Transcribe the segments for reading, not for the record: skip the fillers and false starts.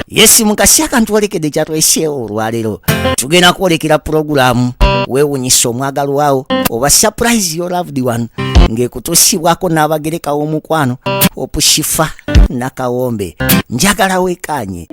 Yes mukasi akantu olekedde kyatwesheewo olwaleero tugenda kwolekera puroguramu weewunyisa omwagalwa wawo oba surprise your loved one ng'ekutuusibwako n'abagereka w'omukwano opushifa nakawombe njagala weekanye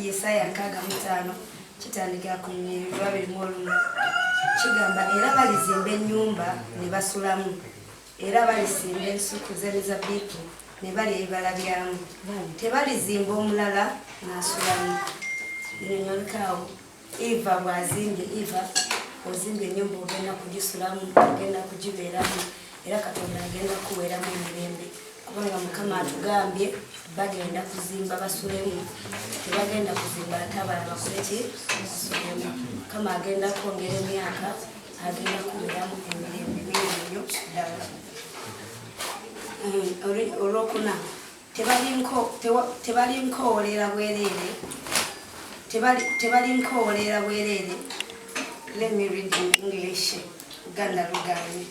Yesaya 6:5 kitandika ku 2:1 kigamba era balizimba ennyumba ne basulamu era balisimba ensuku z'emizabbiibu ne balya ebibala byamu tebalizimba omulala n'asulamu. Nyolekawo Eva bwazimbye Eva ozimba ennyumba ogenda kugisulamu ogenda kugibeeramu era Katonda agenda kuweeramu emirembe kubanga Mukama atugambye bagenda kuzimba basulemu tebagenda kuzimba ate abalala bakoleki basulemu. Mukama agenda kwongera emyaka agenda kubeeramu emirembe mingi nnyo ddala. Olwokuna tebali nkowoolera bwereere tebali nkowoolera bwereere. Let me read in English. Uganda Luganda.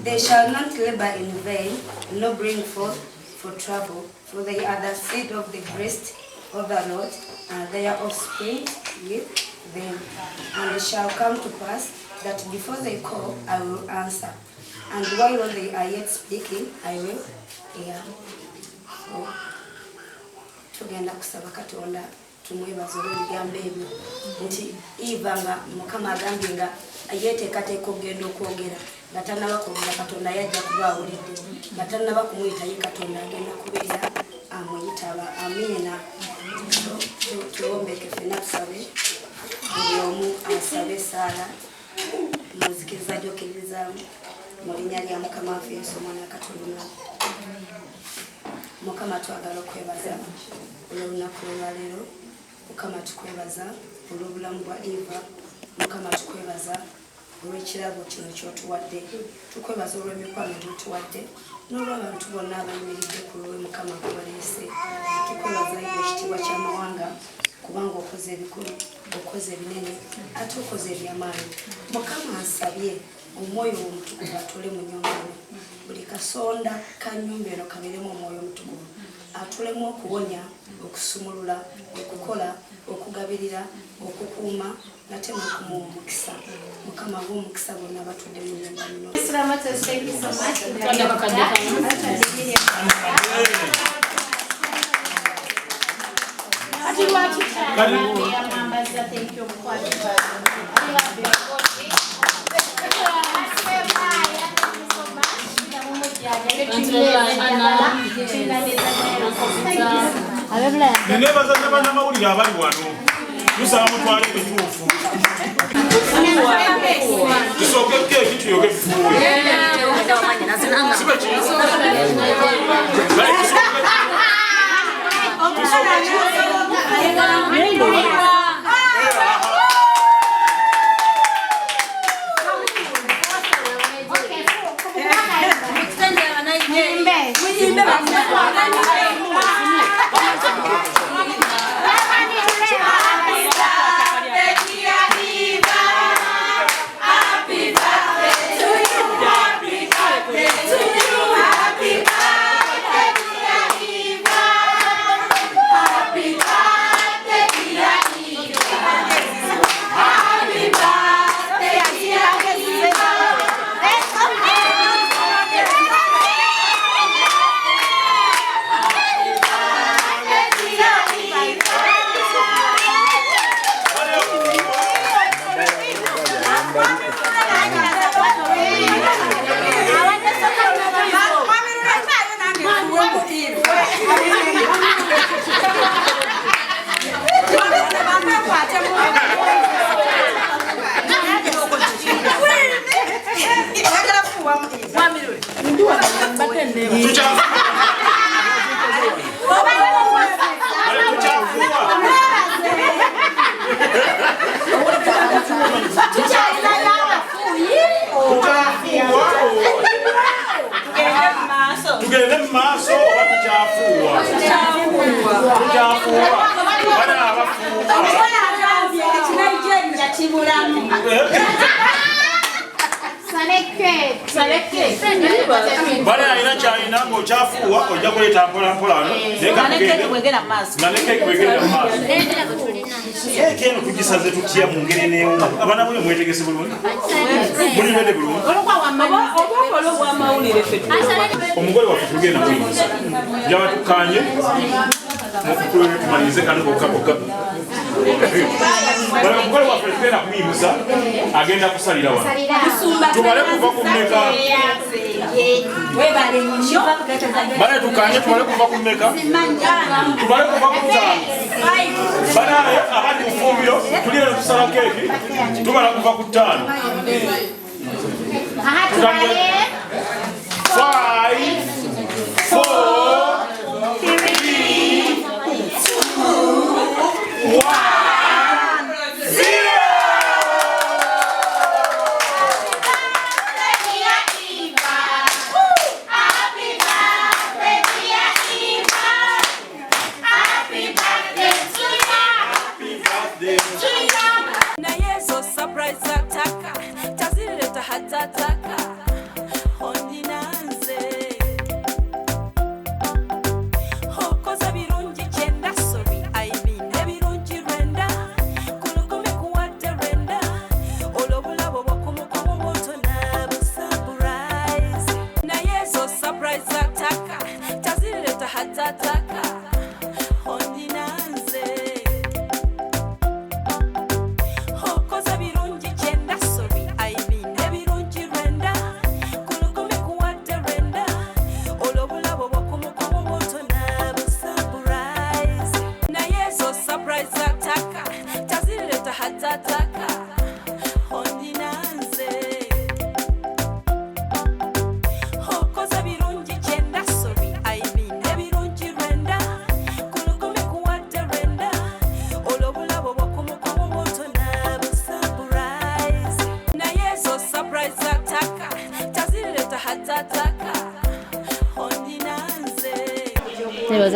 They shall not labor in vain, nor bring forth for trouble, for they are the seed of the breast of the Lord, and their offspring with them. And it shall come to pass that before they call, I will answer, and while they are yet speaking, I will hear. So, tugenda kusaba Katonda tumwebaza olw'ebigambo ebyo nti Eva nga Mukama agambye nga yeteekateeka okugenda okwogera nga tannaba kwogera Katonda yajja kuba awulidde nga tannaba kumuyita ye Katonda agenda kubeera amuyitaba. Amiina. Tuwombeke ffenna tusabe buli omu asabe esaala muzikiriza gy'okkirizaamu mu linnya lya Mukama waffe Yesu omwana wa Katonda. Mukama twagala okwebaza olw'olunaku olwaleero. Mukama tukwebaza olw'obulamu bwa Eva. Mukama tukwebaza olw'ekirabo kino ky'otuwadde. Tukwebaza olw'emikwano gy'otuwadde n'olw'abantu bonna abayimiridde ku lulwe Mukama gw'obaleese. Tukwebaza ebyo ekitiibwa ky'amawanga kubanga okoze ebikulu, okoze ebinene, ate okoze ebyamaanyi. Mukama ansabye omwoyo omutukuvu atule mu nnyumba eno. Buli kasonda ka nnyumba eno kabeeremu omwoyo omutukuvu atulemu okuwonya, okusumulula, okukola, okugabirira, okukuuma nate n'okumuwa omukisa. Mukama w'omukisa bonna batudde mu nnyumba eno. Nenebaza n'abannamawulire abali wano tusaba mutwale ekituufu tusooke keeki tuyoge tufuuwe tugende mu maaso oba tukyafuuwa bana abafuuwa bana alina kyalina ng'okyafuuwa ojja kuleeta mpolampola nga ne keeki bwegenda mu maaso keeki eno tugisaze tutya mu ngeri neewuma abaana bwe mwetegese bulungi mulibede bulungi omugole waffe tugenda kuyinza jaba tukanye tumalize kano bokka omugole waffe tugenda kuyimusa agenda kusalira wano tumale kuva ku mmeka bana tukanye tumale kuva ku mmeka tumale kuva ku ttaano bana abali mu ffumbiro tuli eno tusala keeki tumala kuva ku ttaano 5 4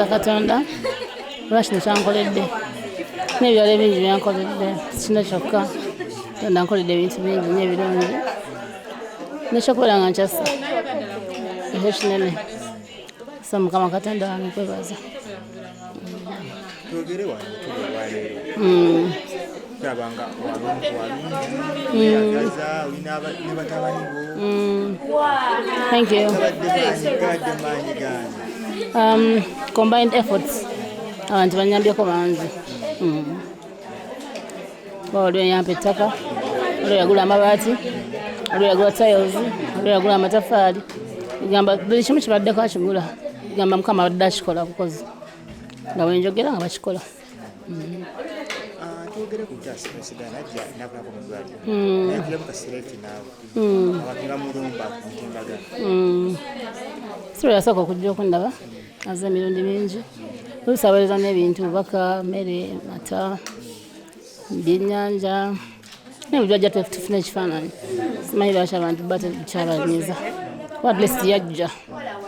nebaza Katonda olwa kino kyankoledde n'ebirala bingi byankoledde kino kyokka Katonda nkoledde ebintu bingi n'ebirungi nekyokubeera nga nkyassa ekyo kinene so Mukama Katonda wange kwebaza twogere wano tulwaleero kyabanga walungi ne batabani bo. Thank you. Gadde maanyi gani? Combined efforts abantu banyambyeko bangi waliwo yampa ettaka waliwo yagula amabaati waliwo yagula tiles waliwo yagula amatafaali gamba buli kimu kibaddeko akigula gamba Mukama abadde akikola bukozi nga bwenjogera nga bakikola twogere ku kyasigasigala najja nakulako mu ddwaliro naye kulabuka sireeti naawe abantu nga mulumba ku mutimbagano siro yasooka okujja okundaba aza emirundi mingi olusabairiza n'ebintu bubaka mmere mata byennyanja nebujwajja tufune ekifaananyi simanyi lwaki abantu bakyabanyiza at least yajja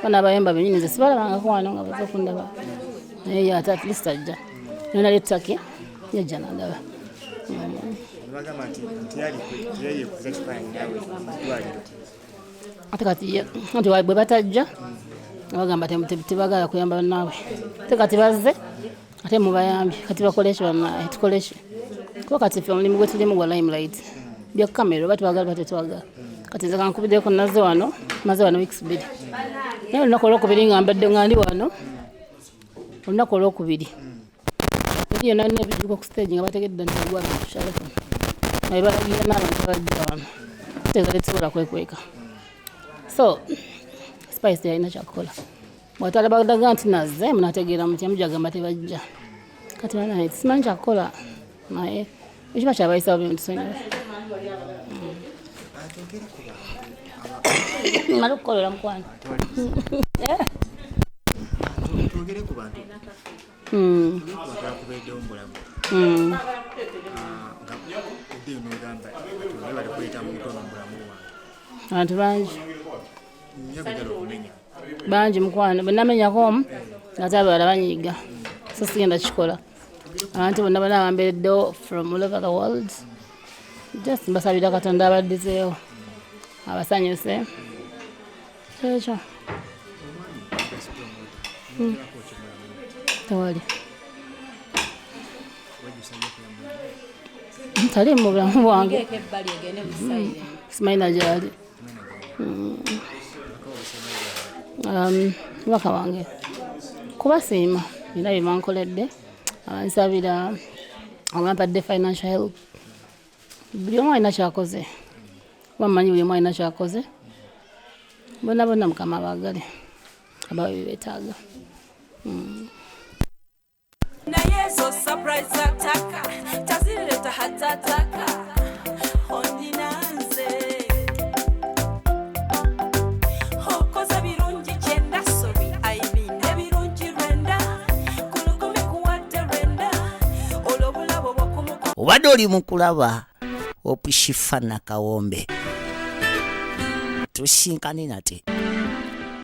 bana abayemba benyini nze sibalabangako wano nga baza okundaba naye ate at least ajja nonali ettake yajja nandaba bagamba nti yayekuza kifaananyi nawe ddwaliro ate kati nti bwe batajja bagamba tebagala kuyamba bannaabwe ate kati bazze ate mubayambye kati bakole ekyo bannaabwe tukole ki kuba kati ffe omulimu gwe tulimu gwa limelight bya kamera oba tubagala oba tetwagala kati nze kankubiddeko maze wano weeks 2 naye olunaku olwokubiri nga mbadde nga ndi wano olunaku olwokubiri eri yonna nebijjuko ku stage nga bategedde nti bagwala kukyaleko naye balagira n'abantu bajja wano tegale tusobola kwekweka so Spice yalina kyakukola bwatwala badaga nti nazze munategeera mutya mujagamba tebajja kati banaye simanyi kyakukola naye ekiba kyabayisa bintu sonyiwe mala okukolera mukwano twogere ku bantu bakubeddewo mu bulamu nga oddeyo n'ogamba naye bali kuyita mu mukono mu bulamu bwange abantu bangi nyagagala okumenya bangi mukwano bwenamenyako omu ate abalala banyiiga so sigenda kikola abantu bonna bana bambeereddewo from all over the world just mbasabira Katonda abaddizeewo abasanyuse ekyo tewali tali mu bulamu bwange simanyi gyali mubaka wange kubasiima bina bye bankoledde abansabira abampadde financial help buli omu alina kyakoze bamumanyi buli omu alina kyakoze bonna bonna Mukama abaagale abawe beetaaga naye zo surprise ataka tazileta hatataka ondinanze hokoza birungi kyenda sobi aibine birungi rwenda kulukumi kuwadde rwenda olwobulabo bwokumuko obadde oli mu kulaba Opishifana Kawombe tusinkane nate